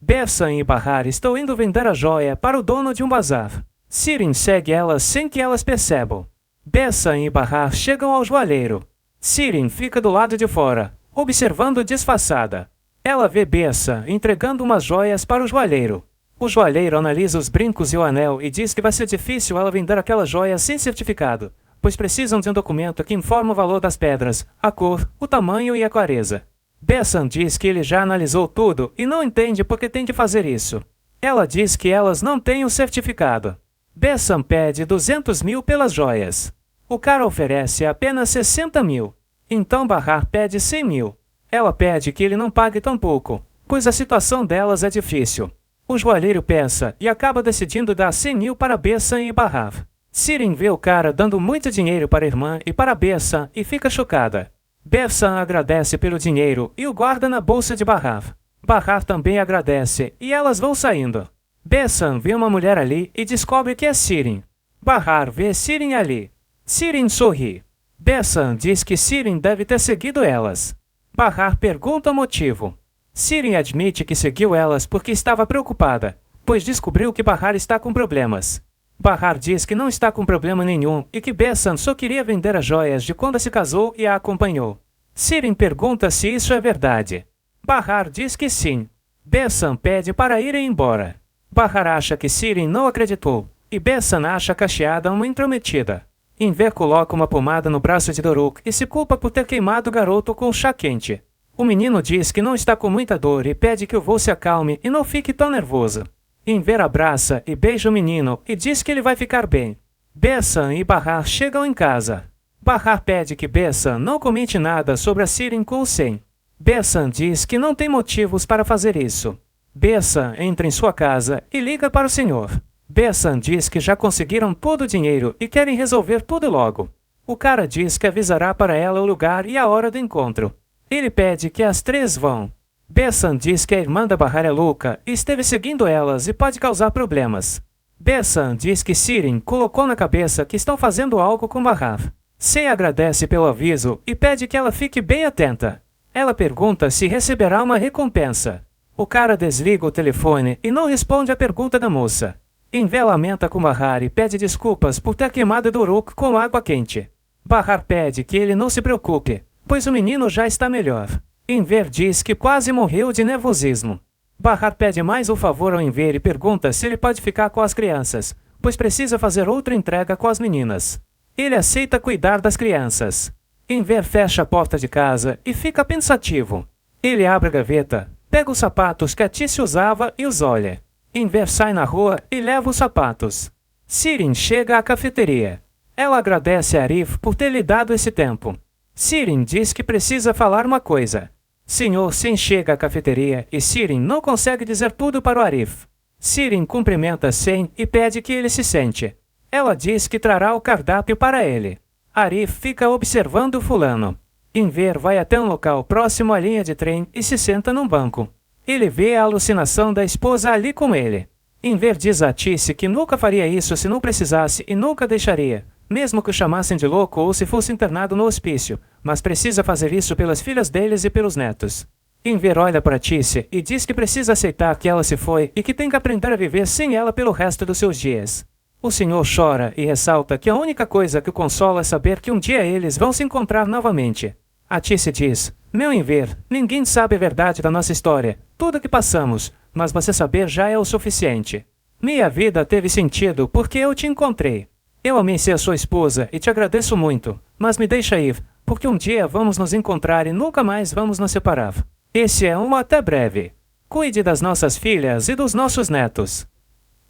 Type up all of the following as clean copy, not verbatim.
Bessan e Bahar estão indo vender a joia para o dono de um bazar. Sirin segue elas sem que elas percebam. Bessan e Bahar chegam ao joalheiro. Sirin fica do lado de fora, observando disfarçada. Ela vê Bessan entregando umas joias para o joalheiro. O joalheiro analisa os brincos e o anel e diz que vai ser difícil ela vender aquelas joias sem certificado, pois precisam de um documento que informa o valor das pedras, a cor, o tamanho e a clareza. Bessan diz que ele já analisou tudo e não entende por que tem de fazer isso. Ela diz que elas não têm o certificado. Bessan pede 200 mil pelas joias. O cara oferece apenas 60 mil. Então Bahar pede 100 mil. Ela pede que ele não pague tão pouco, pois a situação delas é difícil. O joalheiro pensa e acaba decidindo dar 100 mil para Bessan e Bahar. Sirin vê o cara dando muito dinheiro para a irmã e para Bessan e fica chocada. Bessan agradece pelo dinheiro e o guarda na bolsa de Bahar. Bahar também agradece e elas vão saindo. Bessan vê uma mulher ali e descobre que é Sirin. Bahar vê Sirin ali. Sirin sorri. Bessan diz que Sirin deve ter seguido elas. Bahar pergunta o motivo. Sirin admite que seguiu elas porque estava preocupada, pois descobriu que Bahar está com problemas. Bahar diz que não está com problema nenhum e que Bessan só queria vender as joias de quando se casou e a acompanhou. Sirin pergunta se isso é verdade. Bahar diz que sim. Bessan pede para irem embora. Bahar acha que Sirin não acreditou, e Bessan acha a cacheada uma intrometida. Inver coloca uma pomada no braço de Doruk e se culpa por ter queimado o garoto com chá quente. O menino diz que não está com muita dor e pede que o vô se acalme e não fique tão nervoso. Inver abraça e beija o menino e diz que ele vai ficar bem. Bessan e Bahar chegam em casa. Bahar pede que Bessan não comente nada sobre a Sirin com o Sen. Bessan diz que não tem motivos para fazer isso. Bessan entra em sua casa e liga para o senhor. Bessan diz que já conseguiram todo o dinheiro e querem resolver tudo logo. O cara diz que avisará para ela o lugar e a hora do encontro. Ele pede que as três vão. Bessan diz que a irmã da Bahar é louca e esteve seguindo elas e pode causar problemas. Bessan diz que Sirin colocou na cabeça que estão fazendo algo com Bahar. Sen agradece pelo aviso e pede que ela fique bem atenta. Ela pergunta se receberá uma recompensa. O cara desliga o telefone e não responde à pergunta da moça. Inver lamenta com Bahar e pede desculpas por ter queimado Doruk com água quente. Bahar pede que ele não se preocupe, pois o menino já está melhor. Inver diz que quase morreu de nervosismo. Bahar pede mais um favor ao Inver e pergunta se ele pode ficar com as crianças, pois precisa fazer outra entrega com as meninas. Ele aceita cuidar das crianças. Inver fecha a porta de casa e fica pensativo. Ele abre a gaveta, pega os sapatos que a Tice usava e os olha. Inver sai na rua e leva os sapatos. Sirin chega à cafeteria. Ela agradece a Arif por ter lhe dado esse tempo. Sirin diz que precisa falar uma coisa. Senhor Sen chega à cafeteria e Sirin não consegue dizer tudo para o Arif. Sirin cumprimenta Sen e pede que ele se sente. Ela diz que trará o cardápio para ele. Arif fica observando o fulano. Inver vai até um local próximo à linha de trem e se senta num banco. Ele vê a alucinação da esposa ali com ele. Inver diz a Tice que nunca faria isso se não precisasse e nunca deixaria, mesmo que o chamassem de louco ou se fosse internado no hospício, mas precisa fazer isso pelas filhas deles e pelos netos. Inver olha para Tice e diz que precisa aceitar que ela se foi e que tem que aprender a viver sem ela pelo resto dos seus dias. O senhor chora e ressalta que a única coisa que o consola é saber que um dia eles vão se encontrar novamente. A Tice diz: meu Inver, ninguém sabe a verdade da nossa história, tudo que passamos, mas você saber já é o suficiente. Minha vida teve sentido porque eu te encontrei. Eu amei ser sua esposa e te agradeço muito, mas me deixa ir, porque um dia vamos nos encontrar e nunca mais vamos nos separar. Esse é um até breve. Cuide das nossas filhas e dos nossos netos.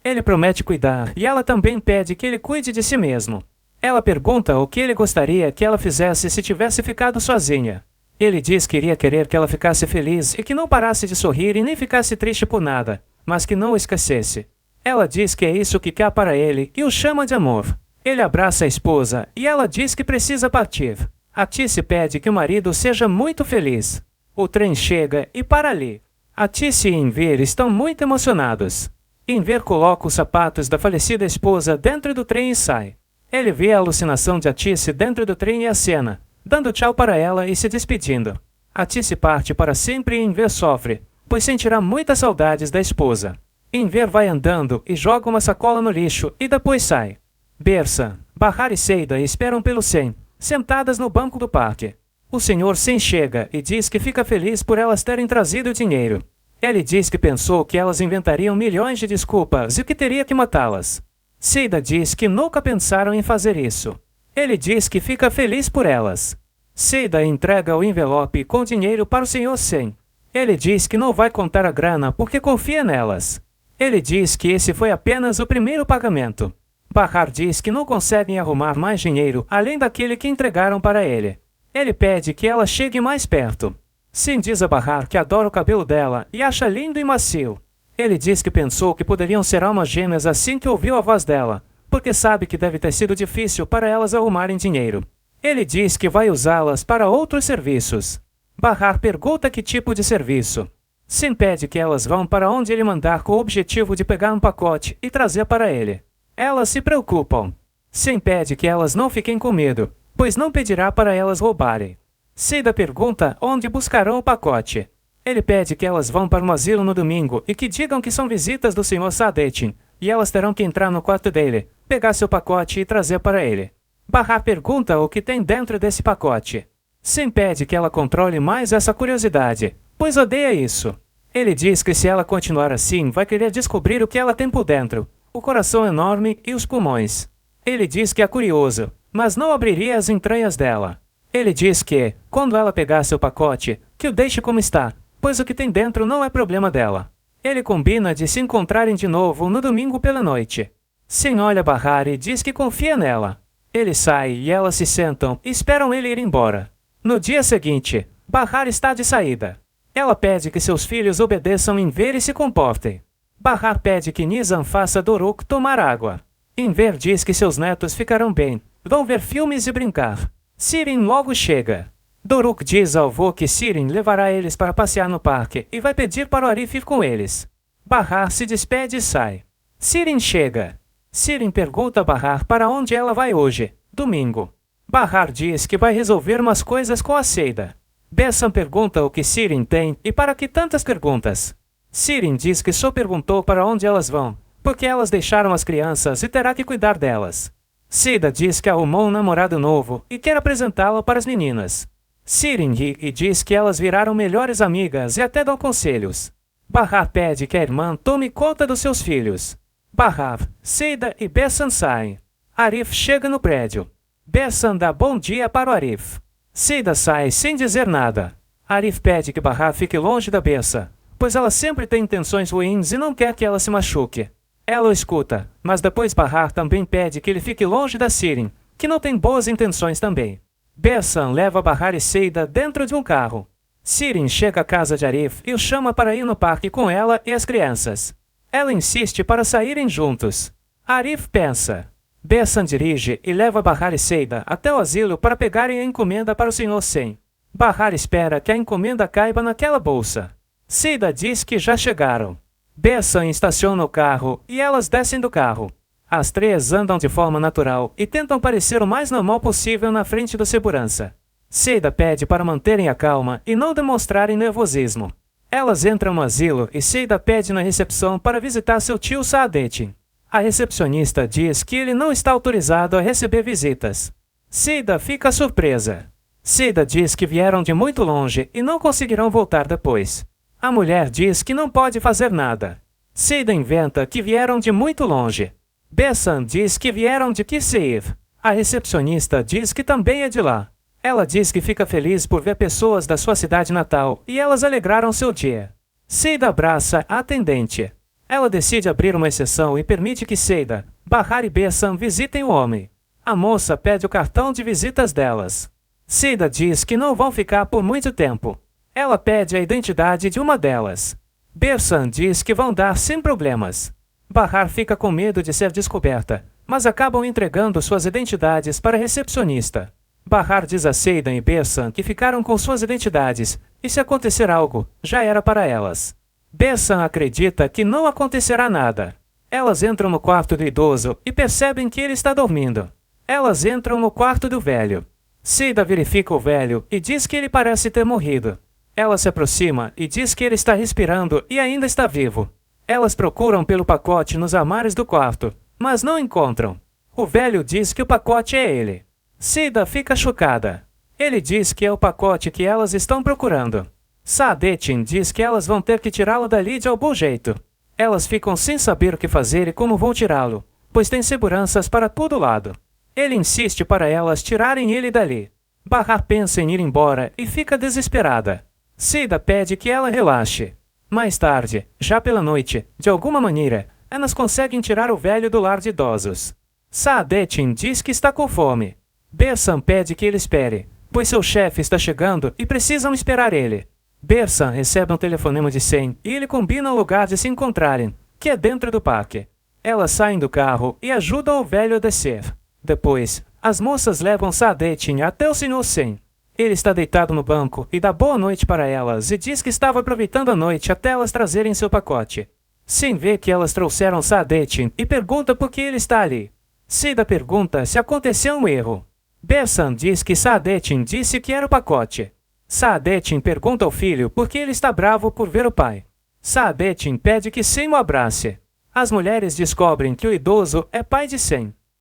Ele promete cuidar e ela também pede que ele cuide de si mesmo. Ela pergunta o que ele gostaria que ela fizesse se tivesse ficado sozinha. Ele diz que iria querer que ela ficasse feliz e que não parasse de sorrir e nem ficasse triste por nada, mas que não o esquecesse. Ela diz que é isso que quer para ele e o chama de amor. Ele abraça a esposa e ela diz que precisa partir. A Tice pede que o marido seja muito feliz. O trem chega e para ali. A Tice e Inver estão muito emocionados. Inver coloca os sapatos da falecida esposa dentro do trem e sai. Ele vê a alucinação de Tice dentro do trem e acena, dando tchau para ela e se despedindo. A Tice parte para sempre e Inver sofre, pois sentirá muitas saudades da esposa. Enver vai andando e joga uma sacola no lixo e depois sai. Bersan, Bahar e Seida esperam pelo Sen, sentadas no banco do parque. O Sr. Sen chega e diz que fica feliz por elas terem trazido o dinheiro. Ele diz que pensou que elas inventariam milhões de desculpas e que teria que matá-las. Seida diz que nunca pensaram em fazer isso. Ele diz que fica feliz por elas. Seida entrega o envelope com dinheiro para o Sr. Sen. Ele diz que não vai contar a grana porque confia nelas. Ele diz que esse foi apenas o primeiro pagamento. Bahar diz que não conseguem arrumar mais dinheiro além daquele que entregaram para ele. Ele pede que ela chegue mais perto. Sen diz a Bahar que adora o cabelo dela e acha lindo e macio. Ele diz que pensou que poderiam ser almas gêmeas assim que ouviu a voz dela, porque sabe que deve ter sido difícil para elas arrumarem dinheiro. Ele diz que vai usá-las para outros serviços. Bahar pergunta que tipo de serviço. Sen pede que elas vão para onde ele mandar com o objetivo de pegar um pacote e trazer para ele. Elas se preocupam. Sen pede que elas não fiquem com medo, pois não pedirá para elas roubarem. Seida pergunta onde buscarão o pacote. Ele pede que elas vão para um asilo no domingo e que digam que são visitas do Sr. Saadetin, e elas terão que entrar no quarto dele, pegar seu pacote e trazer para ele. Bahar pergunta o que tem dentro desse pacote. Sen pede que ela controle mais essa curiosidade, pois odeia isso. Ele diz que se ela continuar assim, vai querer descobrir o que ela tem por dentro, o coração enorme e os pulmões. Ele diz que é curioso, mas não abriria as entranhas dela. Ele diz que, quando ela pegar seu pacote, que o deixe como está, pois o que tem dentro não é problema dela. Ele combina de se encontrarem de novo no domingo pela noite. Sen olha Bahar e diz que confia nela. Ele sai e elas se sentam e esperam ele ir embora. No dia seguinte, Bahar está de saída. Ela pede que seus filhos obedeçam Enver e se comportem. Bahar pede que Nizam faça Doruk tomar água. Enver diz que seus netos ficarão bem, vão ver filmes e brincar. Sirin logo chega. Doruk diz ao avô que Sirin levará eles para passear no parque e vai pedir para o Arif ir com eles. Bahar se despede e sai. Sirin chega. Sirin pergunta a Bahar para onde ela vai hoje, domingo. Bahar diz que vai resolver umas coisas com a Seida. Bersan pergunta o que Sirin tem e para que tantas perguntas. Sirin diz que só perguntou para onde elas vão, porque elas deixaram as crianças e terá que cuidar delas. Seida diz que arrumou um namorado novo e quer apresentá-lo para as meninas. Sirin ri e diz que elas viraram melhores amigas e até dão conselhos. Bahar pede que a irmã tome conta dos seus filhos. Bahar, Seida e Bersan saem. Arif chega no prédio. Bersan dá bom dia para o Arif. Seida sai sem dizer nada. Arif pede que Bahar fique longe da Bersan, pois ela sempre tem intenções ruins e não quer que ela se machuque. Ela o escuta, mas depois Bahar também pede que ele fique longe da Sirin, que não tem boas intenções também. Bersan leva Bahar e Seida dentro de um carro. Sirin chega à casa de Arif e o chama para ir no parque com ela e as crianças. Ela insiste para saírem juntos. Arif pensa. Bersan dirige e leva Bahar e Seida até o asilo para pegarem a encomenda para o Sr. Sen. Bahar espera que a encomenda caiba naquela bolsa. Seida diz que já chegaram. Bersan estaciona o carro e elas descem do carro. As três andam de forma natural e tentam parecer o mais normal possível na frente do segurança. Seida pede para manterem a calma e não demonstrarem nervosismo. Elas entram no asilo e Seida pede na recepção para visitar seu tio Saadetin. A recepcionista diz que ele não está autorizado a receber visitas. Seida fica surpresa. Seida diz que vieram de muito longe e não conseguirão voltar depois. A mulher diz que não pode fazer nada. Seida inventa que vieram de muito longe. Bersan diz que vieram de Kiseiv. A recepcionista diz que também é de lá. Ela diz que fica feliz por ver pessoas da sua cidade natal e elas alegraram seu dia. Seida abraça a atendente. Ela decide abrir uma exceção e permite que Seida, Bahar e Bersan visitem o homem. A moça pede o cartão de visitas delas. Seida diz que não vão ficar por muito tempo. Ela pede a identidade de uma delas. Bersan diz que vão dar sem problemas. Bahar fica com medo de ser descoberta, mas acabam entregando suas identidades para a recepcionista. Bahar diz a Seida e Bersan que ficaram com suas identidades, e se acontecer algo, já era para elas. Bersan acredita que não acontecerá nada. Elas entram no quarto do idoso e percebem que ele está dormindo. Elas entram no quarto do velho. Seida verifica o velho e diz que ele parece ter morrido. Ela se aproxima e diz que ele está respirando e ainda está vivo. Elas procuram pelo pacote nos armários do quarto, mas não encontram. O velho diz que o pacote é ele. Sida fica chocada. Ele diz que é o pacote que elas estão procurando. Saadetin diz que elas vão ter que tirá-lo dali de algum jeito. Elas ficam sem saber o que fazer e como vão tirá-lo, pois tem seguranças para todo lado. Ele insiste para elas tirarem ele dali. Bahar pensa em ir embora e fica desesperada. Sida pede que ela relaxe. Mais tarde, já pela noite, de alguma maneira, elas conseguem tirar o velho do lar de idosos. Saadetin diz que está com fome. Bersan pede que ele espere, pois seu chefe está chegando e precisam esperar ele. Bersan recebe um telefonema de Sen e ele combina o lugar de se encontrarem, que é dentro do parque. Elas saem do carro e ajudam o velho a descer. Depois, as moças levam Saadetin até o Sr. Sen. Ele está deitado no banco e dá boa noite para elas e diz que estava aproveitando a noite até elas trazerem seu pacote. Sen vê que elas trouxeram Saadetin e pergunta por que ele está ali. Sida pergunta se aconteceu um erro. Bersan diz que Saadetin disse que era o pacote. Saadetin pergunta ao filho por que ele está bravo por ver o pai. Saadetin pede que Sen o abrace. As mulheres descobrem que o idoso é pai de Sen.